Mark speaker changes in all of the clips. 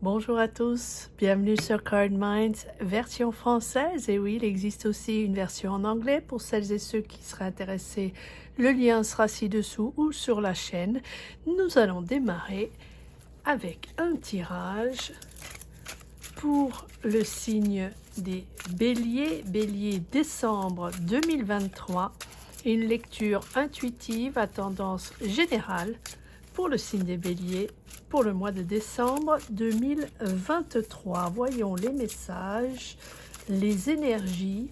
Speaker 1: Bonjour à tous, bienvenue sur Card Minds, version française. Et oui, il existe aussi une version en anglais pour celles et ceux qui seraient intéressés. Le lien sera ci-dessous ou sur la chaîne. Nous allons démarrer avec un tirage pour le signe des béliers, bélier décembre 2023, et une lecture intuitive à tendance générale pour le signe des béliers pour le mois de décembre 2023. Voyons les messages, les énergies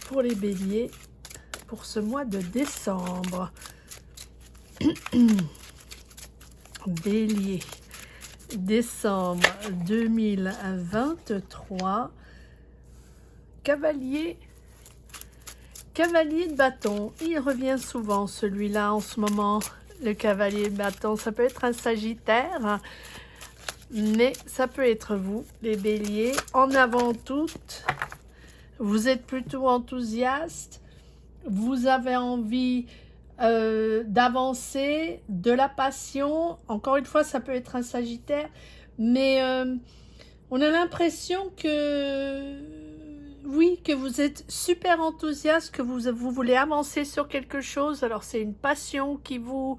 Speaker 1: pour les béliers pour ce mois de décembre. Bélier, décembre 2023, cavalier de bâton, il revient souvent celui-là en ce moment. Le cavalier de bâton, ça peut être un sagittaire, mais ça peut être vous, les béliers. En avant toutes, vous êtes plutôt enthousiaste, vous avez envie d'avancer, de la passion. Encore une fois, ça peut être un sagittaire, mais on a l'impression que oui, que vous êtes super enthousiaste, que vous voulez avancer sur quelque chose. Alors c'est une passion qui vous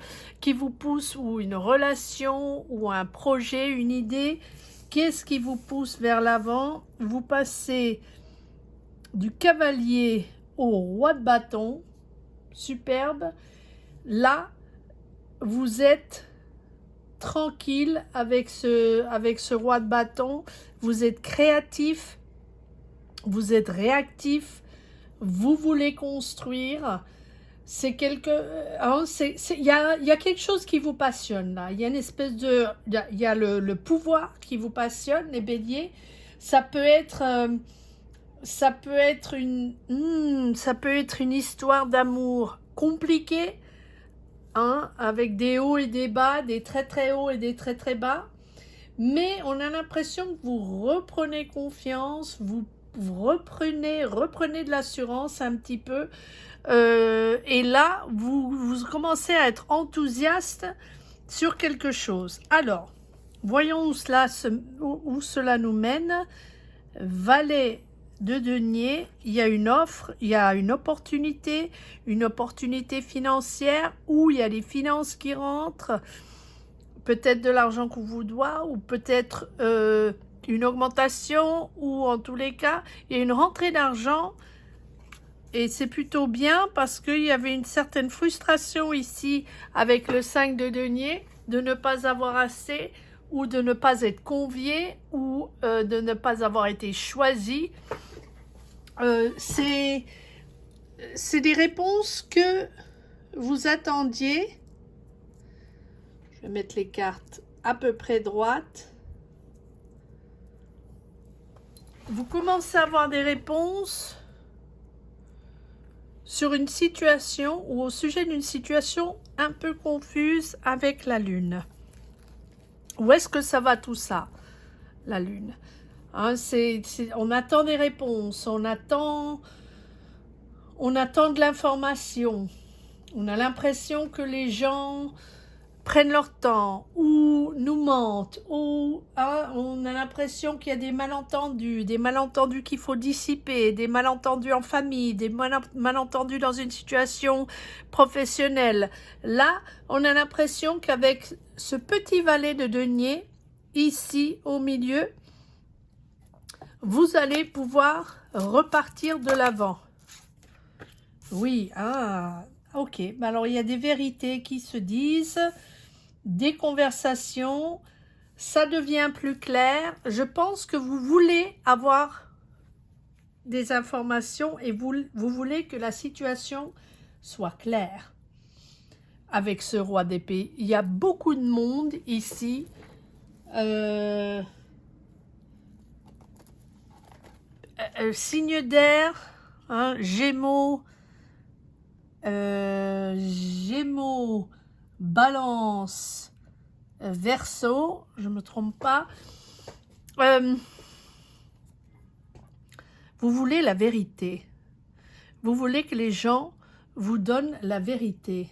Speaker 1: pousse, ou une relation, ou un projet, une idée. Qu'est-ce qui vous pousse vers l'avant? Vous passez du cavalier au roi de bâton, superbe. Là, vous êtes tranquille avec ce roi de bâton. Vous êtes créatif. Vous êtes réactif, vous voulez construire, c'est quelque, il y a quelque chose qui vous passionne là. Il y a une espèce de, il y a le pouvoir qui vous passionne, les béliers. Ça peut être une histoire d'amour compliquée, hein, avec des hauts et des bas, des très très hauts et des très très bas. Mais on a l'impression que vous reprenez confiance, vous reprenez de l'assurance un petit peu. Et là, vous commencez à être enthousiaste sur quelque chose. Alors, voyons où cela nous mène. Valet de denier, il y a une offre, il y a une opportunité financière, où il y a les finances qui rentrent, peut-être de l'argent qu'on vous doit, ou peut-être une augmentation, ou en tous les cas, il y a une rentrée d'argent. Et c'est plutôt bien, parce qu'il y avait une certaine frustration ici avec le 5 de denier, de ne pas avoir assez, ou de ne pas être convié, ou de ne pas avoir été choisi. C'est des réponses que vous attendiez. Je vais mettre les cartes à peu près droites. Vous commencez à avoir des réponses sur une situation, ou au sujet d'une situation un peu confuse avec la Lune. Où est-ce que ça va tout ça, la Lune, hein, on attend des réponses, on attend de l'information. On a l'impression que les gens prennent leur temps, ou nous mentent, ou hein, on a l'impression qu'il y a des malentendus qu'il faut dissiper, des malentendus en famille, des malentendus dans une situation professionnelle. Là, on a l'impression qu'avec ce petit valet de denier, ici au milieu, vous allez pouvoir repartir de l'avant. Oui, ok. Alors, il y a des vérités qui se disent, des conversations, ça devient plus clair. Je pense que vous voulez avoir des informations, et vous voulez que la situation soit claire. Avec ce roi d'épée, il y a beaucoup de monde ici. Signe d'air, hein, Gémeaux, Balance, Verseau, je me trompe pas. Vous voulez la vérité. Vous voulez que les gens vous donnent la vérité.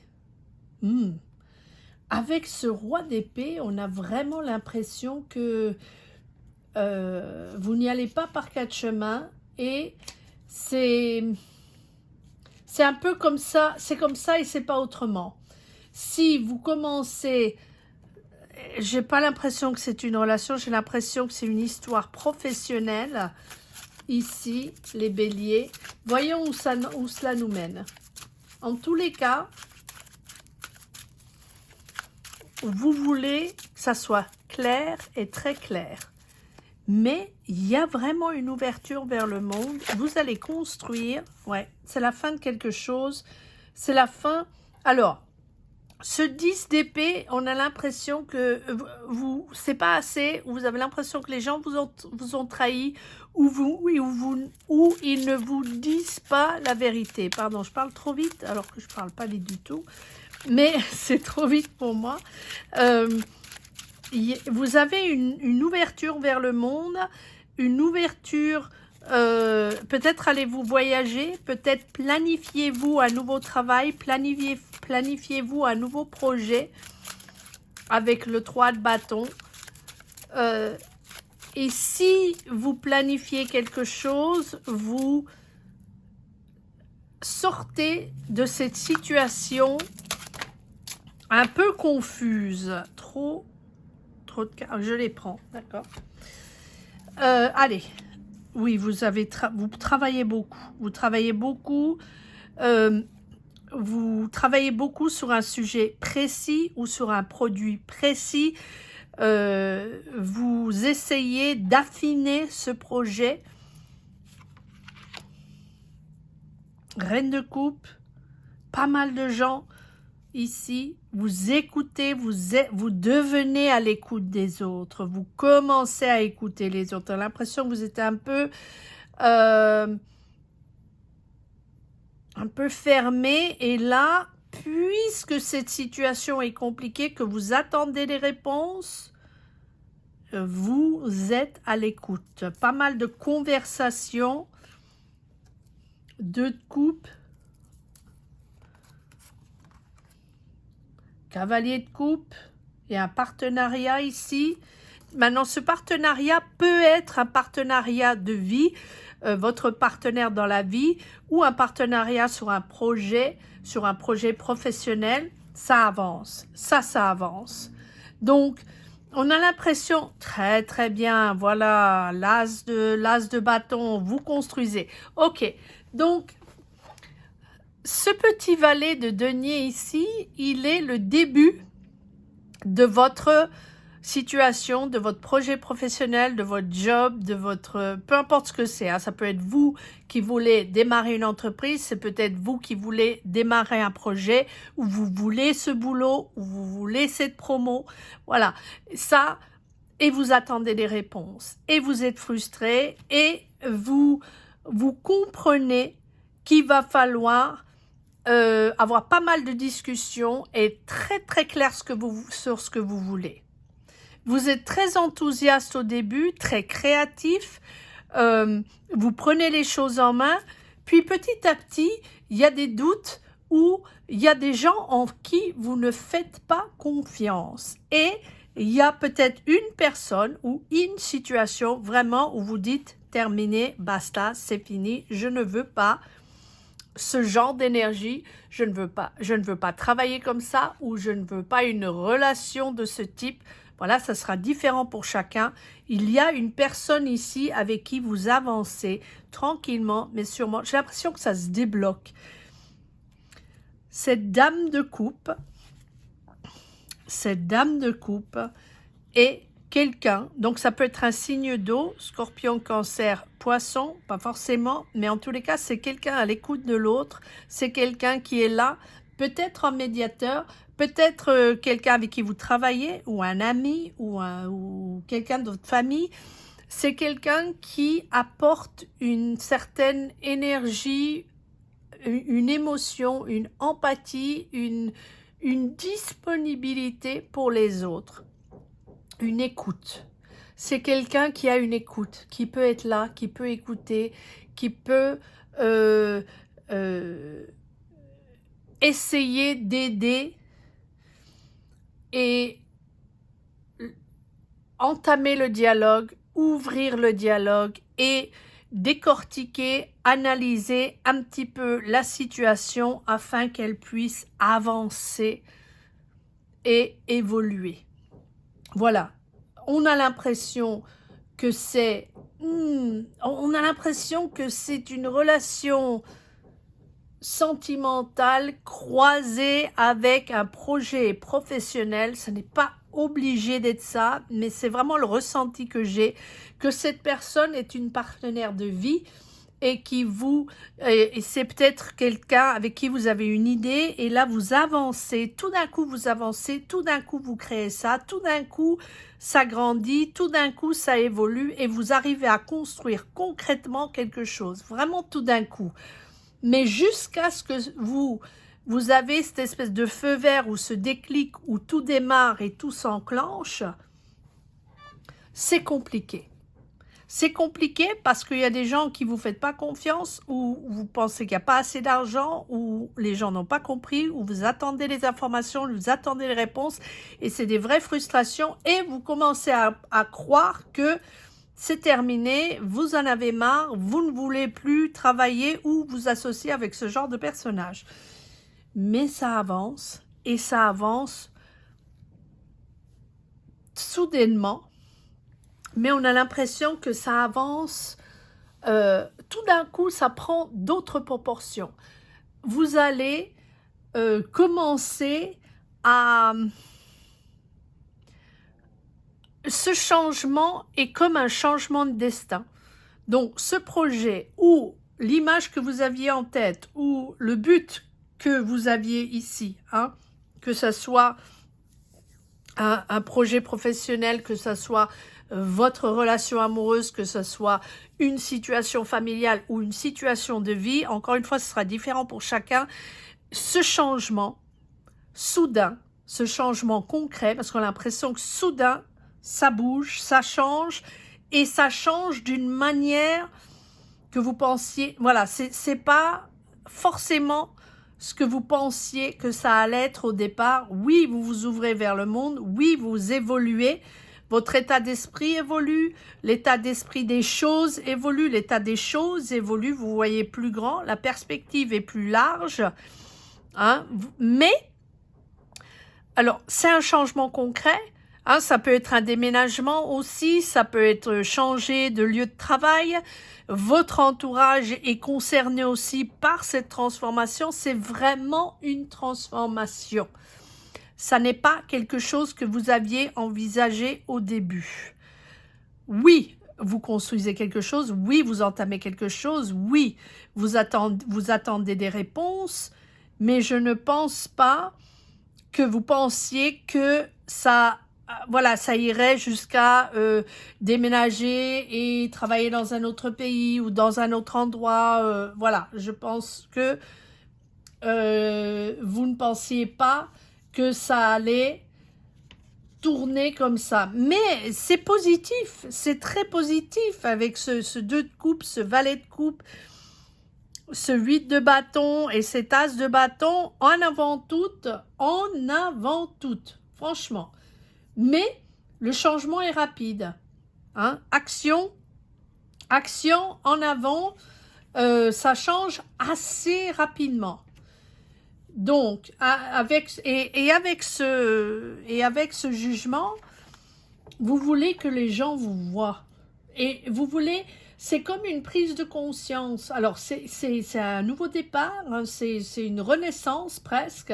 Speaker 1: avec ce roi d'épée, on a vraiment l'impression que vous n'y allez pas par quatre chemins et c'est un peu comme ça, c'est comme ça et c'est pas autrement. Si vous commencez, j'ai pas l'impression que c'est une relation, j'ai l'impression que c'est une histoire professionnelle. Ici, les béliers, voyons où cela nous mène. En tous les cas, vous voulez que ça soit clair et très clair. Mais il y a vraiment une ouverture vers le monde. Vous allez construire, ouais, c'est la fin de quelque chose. C'est la fin. Alors, ce 10 d'épée, on a l'impression que c'est pas assez, vous avez l'impression que les gens vous ont trahi, ou ils ne vous disent pas la vérité. Pardon, je parle trop vite, alors que je parle pas vite du tout, mais c'est trop vite pour moi. Vous avez une ouverture vers le monde, une ouverture, peut-être allez-vous voyager, peut-être planifiez-vous un nouveau travail, planifiez-vous un nouveau projet avec le 3 de bâton. Et si vous planifiez quelque chose, vous sortez de cette situation un peu confuse, trop de cas. Je les prends, d'accord. Allez, oui, vous travaillez beaucoup. Vous travaillez beaucoup. Vous travaillez beaucoup sur un sujet précis ou sur un produit précis. Vous essayez d'affiner ce projet. Reine de coupe, pas mal de gens ici, vous écoutez, vous devenez à l'écoute des autres, vous commencez à écouter les autres. On a l'impression que vous êtes un peu fermé, et là, puisque cette situation est compliquée, que vous attendez les réponses, vous êtes à l'écoute. Pas mal de conversations, 2 de coupe, cavalier de coupe, et un partenariat ici. Maintenant, ce partenariat peut être un partenariat de vie, votre partenaire dans la vie, ou un partenariat sur un projet professionnel. Ça avance, ça avance. Donc, on a l'impression, très bien, voilà, l'as de bâton, vous construisez. Ok, donc, ce petit valet de denier ici, il est le début de votre situation, de votre projet professionnel, de votre job, de votre... peu importe ce que c'est, hein, ça peut être vous qui voulez démarrer une entreprise, c'est peut-être vous qui voulez démarrer un projet, ou vous voulez ce boulot, ou vous voulez cette promo, voilà, ça, et vous attendez des réponses, et vous êtes frustré, et vous comprenez qu'il va falloir avoir pas mal de discussions et très clair sur ce que vous voulez. Vous êtes très enthousiaste au début, très créatif, vous prenez les choses en main, puis petit à petit, il y a des doutes ou il y a des gens en qui vous ne faites pas confiance. Et il y a peut-être une personne ou une situation vraiment où vous dites « terminé, basta, c'est fini, je ne veux pas ». Ce genre d'énergie, je ne veux pas travailler comme ça, ou je ne veux pas une relation de ce type. Voilà, ça sera différent pour chacun. Il y a une personne ici avec qui vous avancez tranquillement, mais sûrement. J'ai l'impression que ça se débloque. Cette dame de coupe est quelqu'un, donc ça peut être un signe d'eau, scorpion, cancer, poisson, pas forcément, mais en tous les cas, c'est quelqu'un à l'écoute de l'autre, c'est quelqu'un qui est là, peut-être un médiateur, peut-être quelqu'un avec qui vous travaillez, ou un ami, ou quelqu'un de votre famille. C'est quelqu'un qui apporte une certaine énergie, une émotion, une empathie, une disponibilité pour les autres. Une écoute. C'est quelqu'un qui a une écoute, qui peut être là, qui peut écouter, qui peut essayer d'aider et entamer le dialogue, ouvrir le dialogue et décortiquer, analyser un petit peu la situation afin qu'elle puisse avancer et évoluer. Voilà, on a l'impression que c'est une relation sentimentale croisée avec un projet professionnel. Ce n'est pas obligé d'être ça, mais c'est vraiment le ressenti que j'ai, que cette personne est une partenaire de vie et c'est peut-être quelqu'un avec qui vous avez une idée et là vous avancez, tout d'un coup vous avancez, tout d'un coup vous créez ça, tout d'un coup ça grandit, tout d'un coup ça évolue et vous arrivez à construire concrètement quelque chose, vraiment tout d'un coup. Mais jusqu'à ce que vous avez cette espèce de feu vert ou ce déclic où tout démarre et tout s'enclenche, c'est compliqué. C'est compliqué parce qu'il y a des gens qui ne vous faites pas confiance, ou vous pensez qu'il n'y a pas assez d'argent, ou les gens n'ont pas compris, ou vous attendez les informations, vous attendez les réponses, et c'est des vraies frustrations, et vous commencez à croire que c'est terminé, vous en avez marre, vous ne voulez plus travailler ou vous associer avec ce genre de personnage. Mais ça avance, et ça avance soudainement, mais on a l'impression que ça avance, tout d'un coup, ça prend d'autres proportions. Vous allez commencer à... Ce changement est comme un changement de destin. Donc, ce projet ou l'image que vous aviez en tête ou le but que vous aviez ici, hein, que ce soit un projet professionnel, que ce soit votre relation amoureuse, que ce soit une situation familiale ou une situation de vie, encore une fois, ce sera différent pour chacun. Ce changement soudain, ce changement concret, parce qu'on a l'impression que soudain, ça bouge, ça change, et ça change d'une manière que vous pensiez, voilà, c'est pas forcément ce que vous pensiez que ça allait être au départ. Oui, vous vous ouvrez vers le monde, oui, vous évoluez, votre état d'esprit évolue, l'état d'esprit des choses évolue, l'état des choses évolue, vous voyez plus grand, la perspective est plus large, hein, mais, alors, c'est un changement concret, hein, ça peut être un déménagement aussi, ça peut être changer de lieu de travail. Votre entourage est concerné aussi par cette transformation. C'est vraiment une transformation. Ça n'est pas quelque chose que vous aviez envisagé au début. Oui, vous construisez quelque chose. Oui, vous entamez quelque chose. Oui, vous attendez des réponses. Mais je ne pense pas que vous pensiez que ça... Voilà, ça irait jusqu'à déménager et travailler dans un autre pays ou dans un autre endroit. Voilà, je pense que vous ne pensiez pas que ça allait tourner comme ça. Mais c'est positif, c'est très positif avec ce 2 de coupe, ce valet de coupe, ce 8 de bâton et cet as de bâton, en avant toute, franchement. Mais le changement est rapide. Hein? Action en avant, ça change assez rapidement. Donc, avec ce jugement, vous voulez que les gens vous voient. Et vous voulez, c'est comme une prise de conscience. Alors, c'est un nouveau départ, hein, c'est une renaissance presque.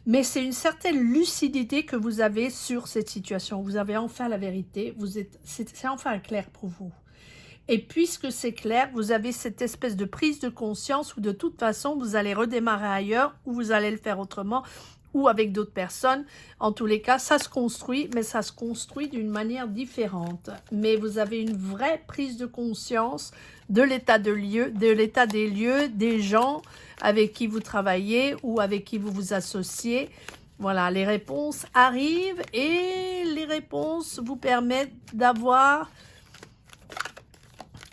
Speaker 1: Mais c'est une certaine lucidité que vous avez sur cette situation. Vous avez enfin la vérité, c'est enfin clair pour vous. Et puisque c'est clair, vous avez cette espèce de prise de conscience où de toute façon, vous allez redémarrer ailleurs, ou vous allez le faire autrement, ou avec d'autres personnes. En tous les cas, ça se construit, mais ça se construit d'une manière différente. Mais vous avez une vraie prise de conscience de l'état des lieux, des gens avec qui vous travaillez ou avec qui vous vous associez. Voilà, les réponses arrivent et les réponses vous permettent d'avoir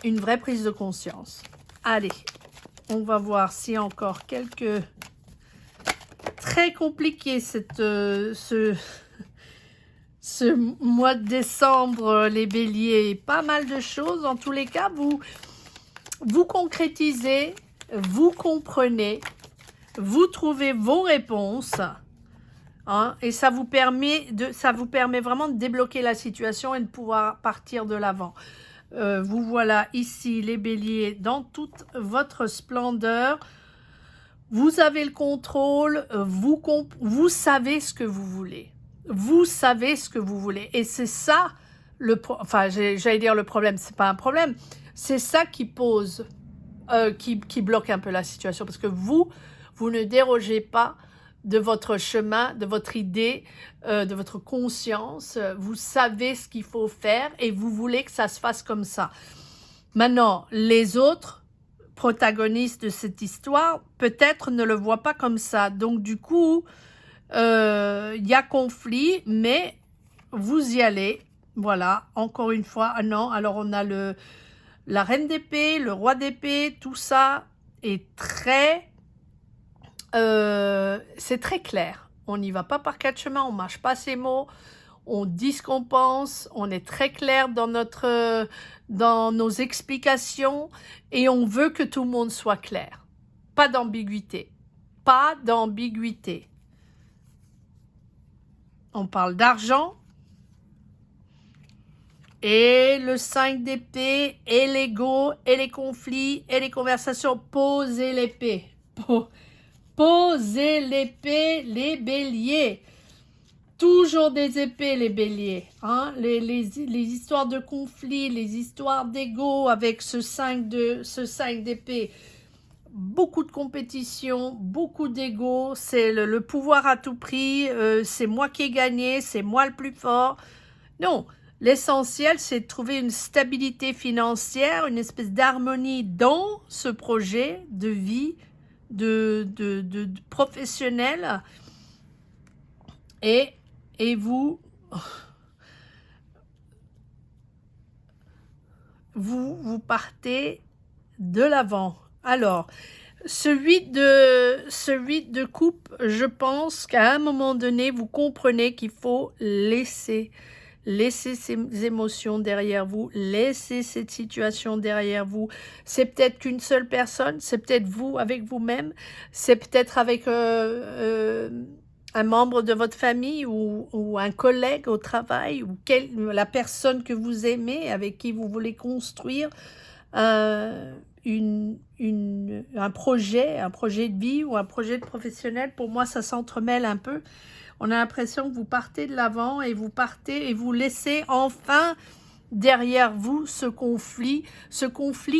Speaker 1: une vraie prise de conscience. Allez, on va voir s'il y a encore quelques... Très compliqué ce mois de décembre, les béliers, pas mal de choses. En tous les cas, vous concrétisez, vous comprenez, vous trouvez vos réponses, hein, et ça vous permet vraiment de débloquer la situation et de pouvoir partir de l'avant. Vous voilà ici, les béliers, dans toute votre splendeur. Vous avez le contrôle, vous savez ce que vous voulez. Vous savez ce que vous voulez. Et c'est ça, j'allais dire le problème, c'est pas un problème. C'est ça qui pose, qui bloque un peu la situation. Parce que vous ne dérogez pas de votre chemin, de votre idée, de votre conscience. Vous savez ce qu'il faut faire et vous voulez que ça se fasse comme ça. Maintenant, les autres protagonistes de cette histoire, peut-être ne le voient pas comme ça. Donc, du coup, y a conflit, mais vous y allez. Voilà, encore une fois. Ah non, alors on a la reine d'épée, le roi d'épée, tout ça est très... c'est très clair. On n'y va pas par quatre chemins, on ne mâche pas ses mots, on dit ce qu'on pense, on est très clair dans nos explications et on veut que tout le monde soit clair. Pas d'ambiguïté. Pas d'ambiguïté. On parle d'argent et le 5 d'épée et l'ego et les conflits et les conversations. Posez l'épée. Posez l'épée, les béliers. Toujours des épées, les béliers. Hein? Les histoires de conflits, les histoires d'ego avec ce 5 d'épée. Beaucoup de compétition, beaucoup d'ego. C'est le pouvoir à tout prix. C'est moi qui ai gagné, c'est moi le plus fort. Non, l'essentiel, c'est de trouver une stabilité financière, une espèce d'harmonie dans ce projet de vie, de professionnel. Et vous partez de l'avant. Alors, ce 8 de coupe, je pense qu'à un moment donné, vous comprenez qu'il faut laisser ces émotions derrière vous, laisser cette situation derrière vous. C'est peut-être qu'une seule personne, c'est peut-être vous avec vous-même, c'est peut-être avec un membre de votre famille ou un collègue au travail ou la personne que vous aimez, avec qui vous voulez construire un projet de vie ou un projet de professionnel. Pour moi, ça s'entremêle un peu. On a l'impression que vous partez de l'avant et vous laissez enfin derrière vous ce conflit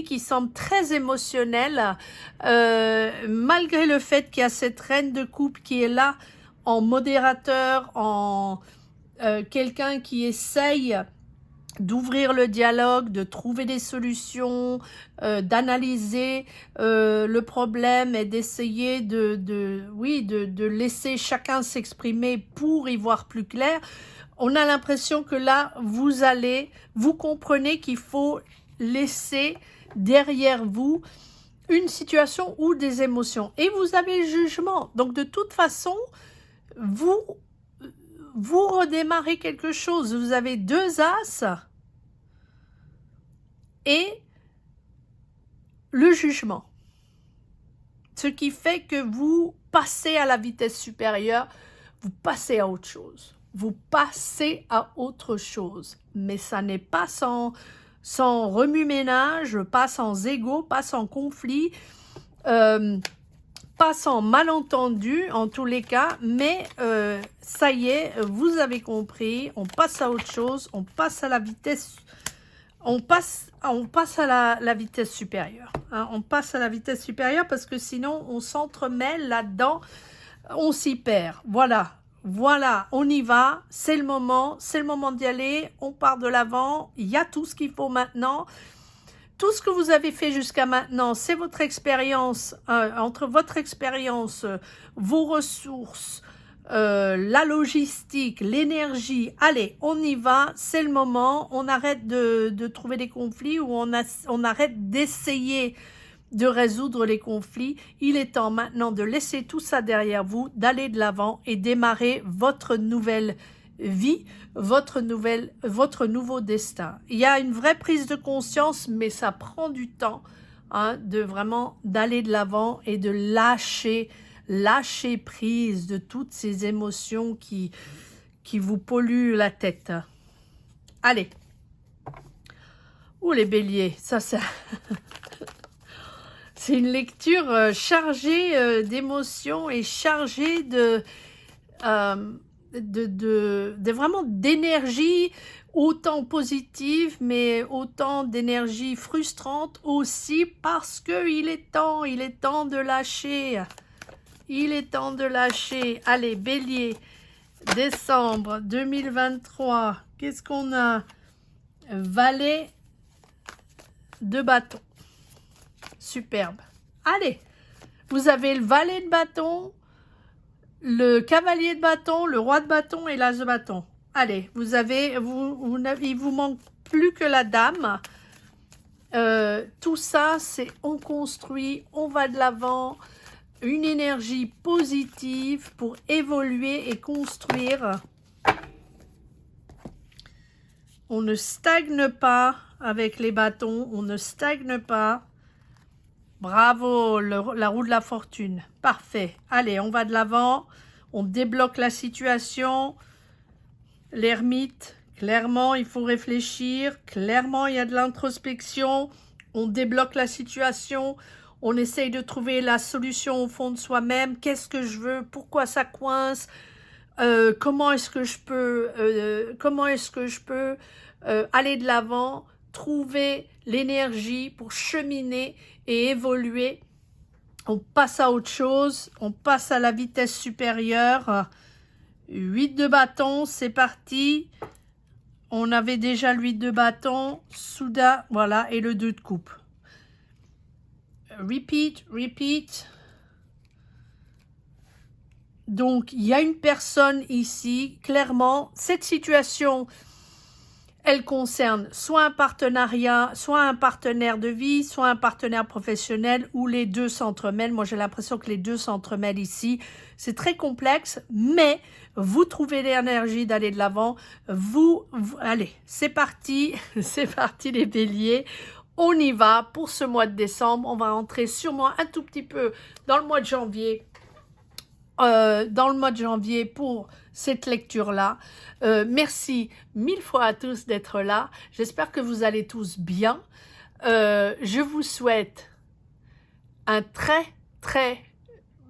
Speaker 1: qui semble très émotionnel, malgré le fait qu'il y a cette reine de coupe qui est là en modérateur, en quelqu'un qui essaye d'ouvrir le dialogue, de trouver des solutions, d'analyser le problème et d'essayer de laisser chacun s'exprimer pour y voir plus clair. On a l'impression que là, vous comprenez qu'il faut laisser derrière vous une situation ou des émotions. Et vous avez le jugement. Donc, de toute façon, vous redémarrez quelque chose. Vous avez 2 as et le jugement. Ce qui fait que vous passez à la vitesse supérieure, vous passez à autre chose. Vous passez à autre chose. Mais ça n'est pas sans remue-ménage, pas sans ego, pas sans conflit, pas sans malentendu en tous les cas, mais ça y est, vous avez compris, on passe à autre chose, on passe à la vitesse, on passe à la vitesse supérieure. Hein, on passe à la vitesse supérieure parce que sinon on s'entremêle là-dedans, on s'y perd. Voilà, on y va, c'est le moment d'y aller, on part de l'avant, il y a tout ce qu'il faut maintenant. Tout ce que vous avez fait jusqu'à maintenant, c'est votre expérience, entre votre expérience, vos ressources, la logistique, l'énergie. Allez, on y va, c'est le moment, on arrête de trouver des conflits ou on arrête d'essayer de résoudre les conflits. Il est temps maintenant de laisser tout ça derrière vous, d'aller de l'avant et démarrer votre nouvelle vie votre nouveau destin. Il y a une vraie prise de conscience, mais ça prend du temps, hein, de vraiment d'aller de l'avant et de lâcher prise de toutes ces émotions qui vous polluent la tête. Allez. Ouh, les béliers, ça c'est c'est une lecture chargée d'émotions et chargée de vraiment d'énergie, autant positive, mais autant d'énergie frustrante aussi, parce que il est temps de lâcher. Il est temps de lâcher. Allez, bélier, décembre 2023, qu'est-ce qu'on a? Valet de bâton. Superbe. Allez, vous avez le valet de bâton, le cavalier de bâton, le roi de bâton et l'as de bâton. Allez, il vous manque plus que la dame. Tout ça, c'est on construit, on va de l'avant, une énergie positive pour évoluer et construire. On ne stagne pas avec les bâtons, on ne stagne pas. Bravo, la roue de la fortune. Parfait. Allez, on va de l'avant. On débloque la situation. L'ermite, clairement, il faut réfléchir. Clairement, il y a de l'introspection. On débloque la situation. On essaye de trouver la solution au fond de soi-même. Qu'est-ce que je veux? Pourquoi ça coince? Comment est-ce que je peux aller de l'avant, trouver l'énergie pour cheminer et évoluer. On passe à autre chose, on passe à la vitesse supérieure. 8 de bâton, c'est parti. On avait déjà le 8 de bâton, Souda, voilà, et le 2 de coupe. Repeat, repeat. Donc, il y a une personne ici, clairement, cette situation, elle concerne soit un partenariat, soit un partenaire de vie, soit un partenaire professionnel, ou les deux s'entremêlent. Moi, j'ai l'impression que les deux s'entremêlent ici. C'est très complexe, mais vous trouvez l'énergie d'aller de l'avant. Allez, c'est parti, c'est parti les béliers. On y va pour ce mois de décembre. On va entrer sûrement un tout petit peu dans le mois de janvier. Pour cette lecture-là. Merci 1000 fois à tous d'être là. J'espère que vous allez tous bien. Je vous souhaite un très, très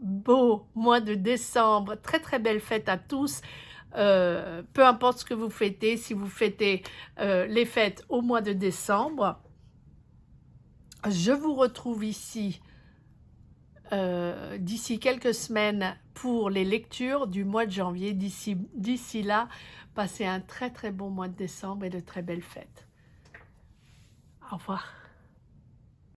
Speaker 1: beau mois de décembre. Très, très belle fête à tous. Peu importe ce que vous fêtez, si vous fêtez les fêtes au mois de décembre. Je vous retrouve ici d'ici quelques semaines pour les lectures du mois de janvier. D'ici là, passez un très très bon mois de décembre et de très belles fêtes. Au revoir.